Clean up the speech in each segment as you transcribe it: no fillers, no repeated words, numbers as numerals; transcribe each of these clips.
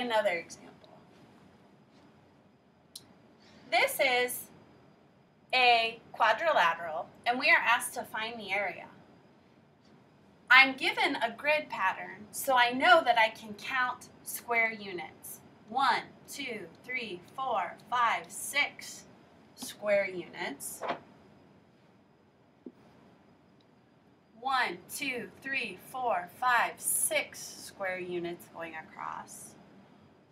another example. This is a quadrilateral, and we are asked to find the area. I'm given a grid pattern, so I know that I can count square units. 1, 2, 3, 4, 5, 6 square units. 1, 2, 3, 4, 5, 6 square units going across.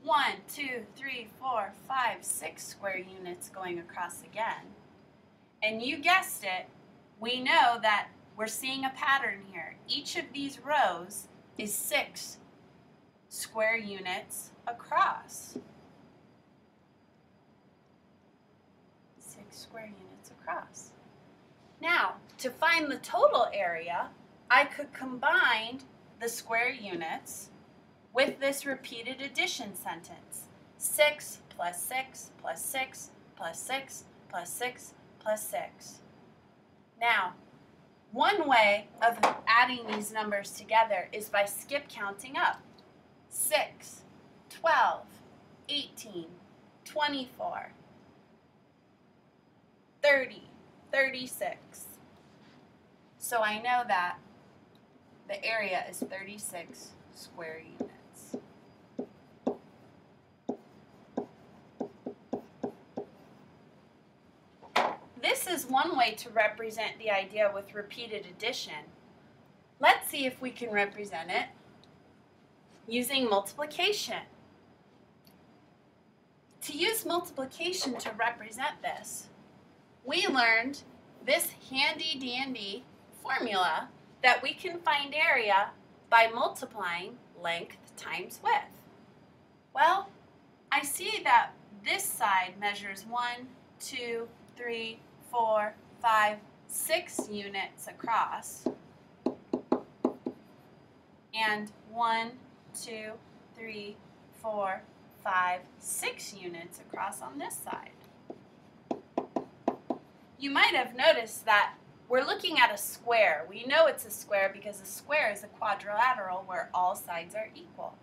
1, 2, 3, 4, 5, 6 square units going across again. And you guessed it, we know that we're seeing a pattern here. Each of these rows is 6 square units across. 6 square units across. Now, to find the total area, I could combine the square units with this repeated addition sentence. 6 plus 6 plus 6 plus 6 plus 6 plus 6. Now, one way of adding these numbers together is by skip counting up. 6, 12, 18, 24, 30, 36. So I know that the area is 36 square units. This is one way to represent the idea with repeated addition. Let's see if we can represent it using multiplication. To use multiplication to represent this, we learned this handy-dandy formula that we can find area by multiplying length times width. Well, I see that this side measures 1, 2, 3, 4, 5, 6 units across, and 1, 2, 3, 4, 5, 6 units across on this side. You might have noticed that we're looking at a square. We know it's a square because a square is a quadrilateral where all sides are equal.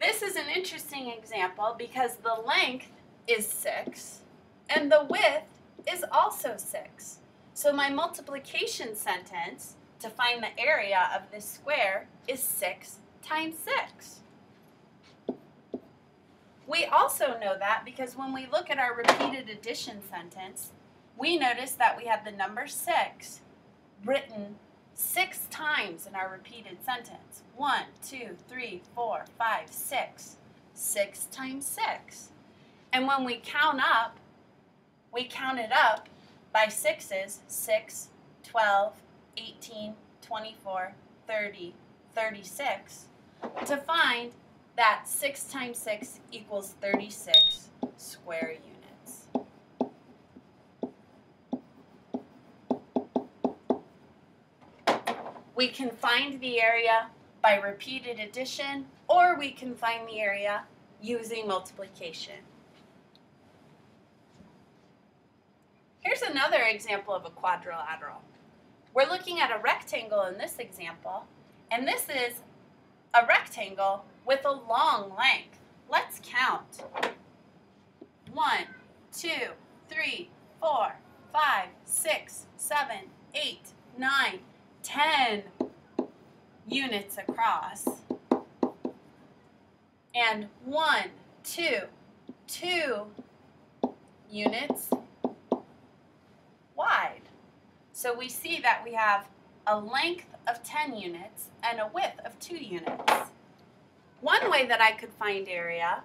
This is an interesting example because the length is 6 and the width is also 6. So my multiplication sentence to find the area of this square is 6 times 6. We also know that because when we look at our repeated addition sentence, we notice that we have the number 6 written 6 times in our repeated sentence. 1, 2, 3, 4, 5, 6. 6 times 6. And when we count up, we count it up by 6s, 6, 12, 18, 24, 30, 36, to find that 6 times 6 equals 36 square units. We can find the area by repeated addition, or we can find the area using multiplication. Here's another example of a quadrilateral. We're looking at a rectangle in this example, and this is a rectangle with a long length. Let's count. 1, 2, 3, 4, 5, 6, 7, 8, 9, 10 units across. And 1, 2 units wide. So we see that we have a length of 10 units and a width of 2 units. One way that I could find area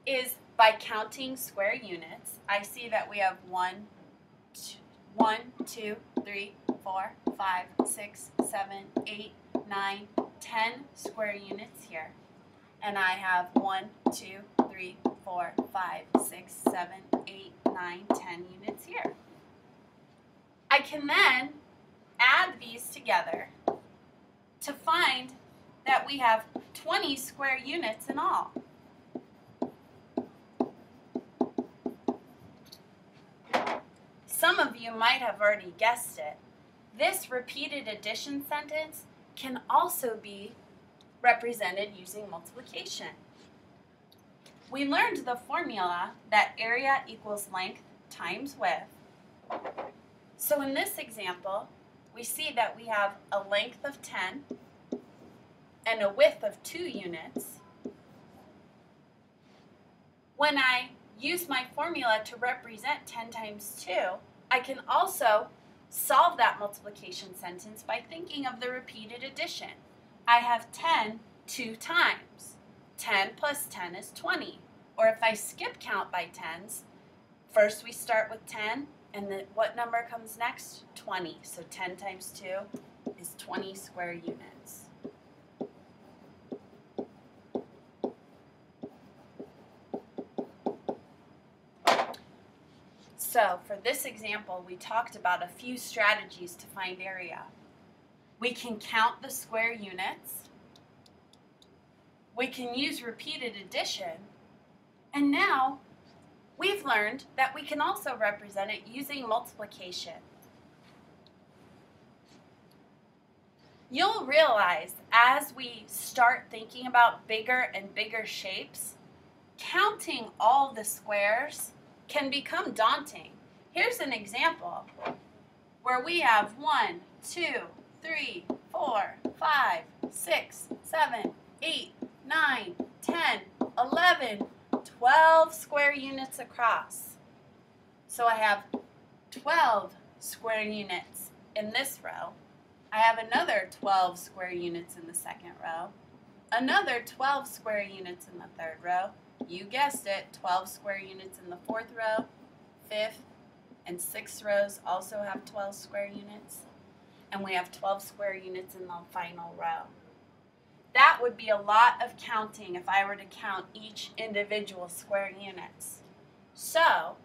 is by counting square units. I see that we have 1, 2, 3, 4, 5, 6, 7, 8, 9, 10 square units here. And I have 1, 2, 3, 4, 5, 6, 7, 8, 9, 10 units here. I can then add these together to find that we have 20 square units in all. Some of you might have already guessed it. This repeated addition sentence can also be represented using multiplication. we learned the formula that area equals length times width. So in this example, we see that we have a length of 10 and a width of 2 units. When I use my formula to represent 10 times 2, I can also solve that multiplication sentence by thinking of the repeated addition. I have 10 2 times. 10 plus 10 is 20. Or if I skip count by tens, first we start with 10, and then what number comes next? 20. So 10 times 2 is 20 square units. So for this example, we talked about a few strategies to find area. We can count the square units. We can use repeated addition. And now we've learned that we can also represent it using multiplication. You'll realize as we start thinking about bigger and bigger shapes, counting all the squares can become daunting. Here's an example where we have 1, 2, 3, 4, 5, 6, 7, 8, 9, 10, 11, 12 square units across. So I have 12 square units in this row. I have another 12 square units in the second row, another 12 square units in the third row. You guessed it, 12 square units in the fourth row, fifth, and sixth rows also have 12 square units. And we have 12 square units in the final row. That would be a lot of counting if I were to count each individual square units. So,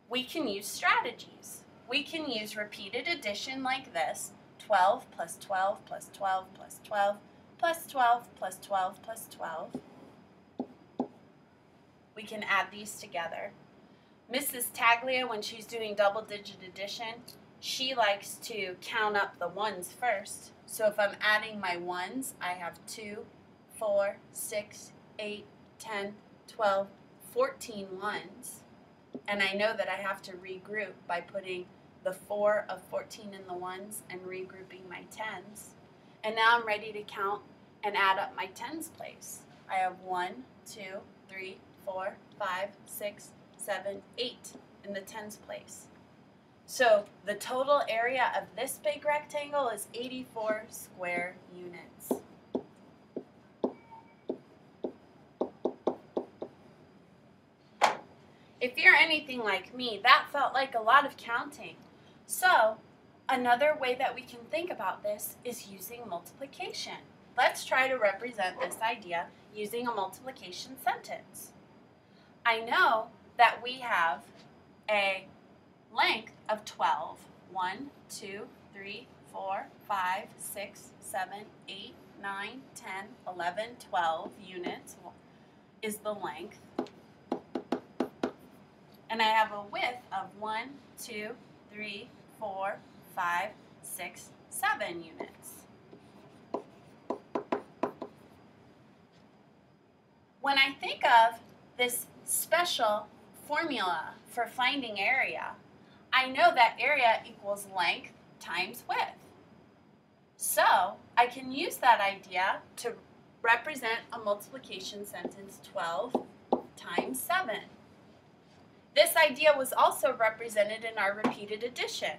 we can use strategies. We can use repeated addition like this, 12 plus 12 plus 12 plus 12 plus 12 plus 12 plus 12. We can add these together. Mrs. Taglia, when she's doing double-digit addition, she likes to count up the ones first. So if I'm adding my ones, I have 2, 4, 6, 8, 10, 12, 14 ones. And I know that I have to regroup by putting the 4 of 14 in the ones and regrouping my tens. And now I'm ready to count and add up my tens place. I have 1, 2, 3, 4, 5, 6, 7, 8 in the tens place. So the total area of this big rectangle is 84 square units. If you're anything like me, that felt like a lot of counting. So another way that we can think about this is using multiplication. Let's try to represent this idea using a multiplication sentence. I know that we have a length of 12. 1, 2, 3, 4, 5, 6, 7, 8, 9, 10, 11, 12 units is the length. And I have a width of 1, 2, 3, 4, 5, 6, 7 units. When I think of this special formula for finding area, I know that area equals length times width. So I can use that idea to represent a multiplication sentence 12 times 7. This idea was also represented in our repeated addition.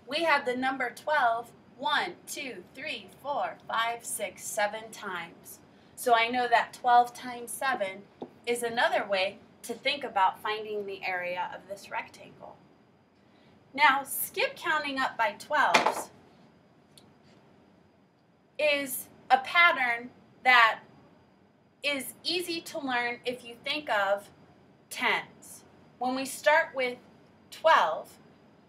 We have the number 12 1, 2, 3, 4, 5, 6, 7 times. So I know that 12 times 7 is another way to think about finding the area of this rectangle. Now, skip counting up by 12s is a pattern that is easy to learn if you think of tens. When we start with 12,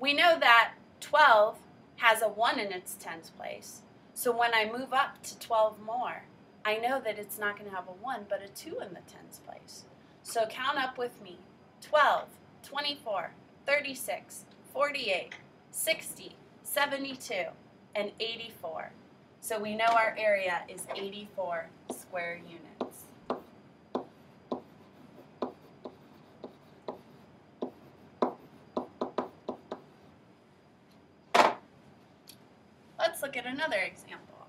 we know that 12 has a 1 in its tens place. So when I move up to 12 more, I know that it's not going to have a 1, but a 2 in the tens place. So count up with me. 12, 24, 36, 48, 60, 72, and 84. So we know our area is 84 square units. look at another example.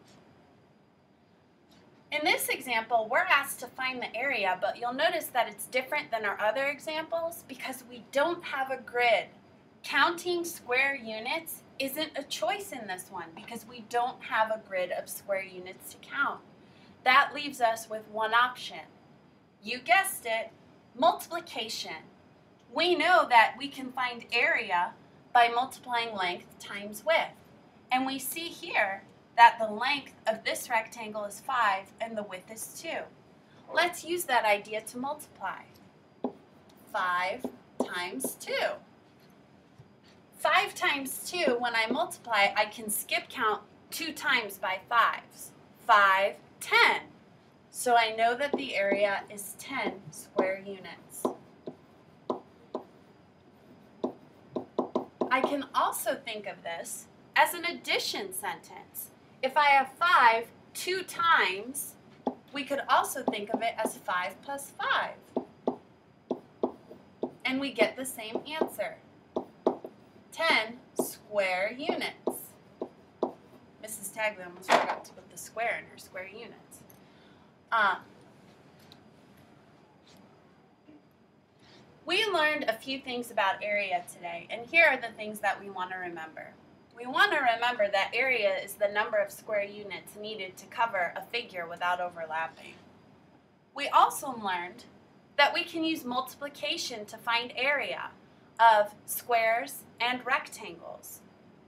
In this example, we're asked to find the area, but you'll notice that it's different than our other examples because we don't have a grid. Counting square units isn't a choice in this one because we don't have a grid of square units to count. That leaves us with one option. You guessed it, multiplication. We know that we can find area by multiplying length times width. And we see here that the length of this rectangle is 5 and the width is 2. Let's use that idea to multiply. 5 times 2. 5 times 2, when I multiply, I can skip count 2 times by 5s. 5, 10. So I know that the area is 10 square units. I can also think of this as an addition sentence. If I have 5 2 times, we could also think of it as 5 plus 5. And we get the same answer. 10 square units. Mrs. Tagley almost forgot to put the square in her square units. We learned a few things about area today, and here are the things that we want to remember. We want to remember that area is the number of square units needed to cover a figure without overlapping. We also learned that we can use multiplication to find area of squares and rectangles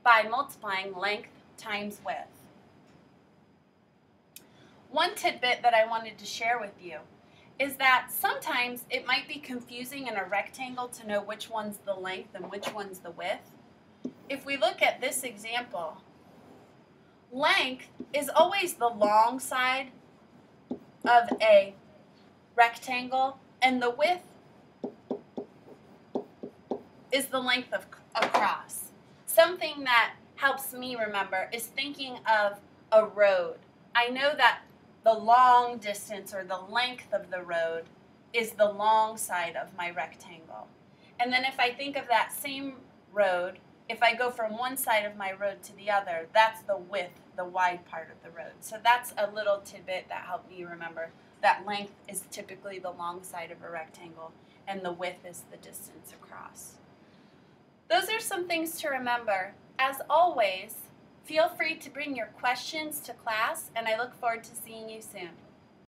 by multiplying length times width. One tidbit that I wanted to share with you is that sometimes it might be confusing in a rectangle to know which one's the length and which one's the width. If we look at this example, length is always the long side of a rectangle, and the width is the length of across. Something that helps me remember is thinking of a road. I know that the long distance or the length of the road is the long side of my rectangle. And then if I think of that same road, if I go from one side of my road to the other, that's the width, the wide part of the road. So that's a little tidbit that helped me remember that length is typically the long side of a rectangle and the width is the distance across. Those are some things to remember. As always, feel free to bring your questions to class, and I look forward to seeing you soon.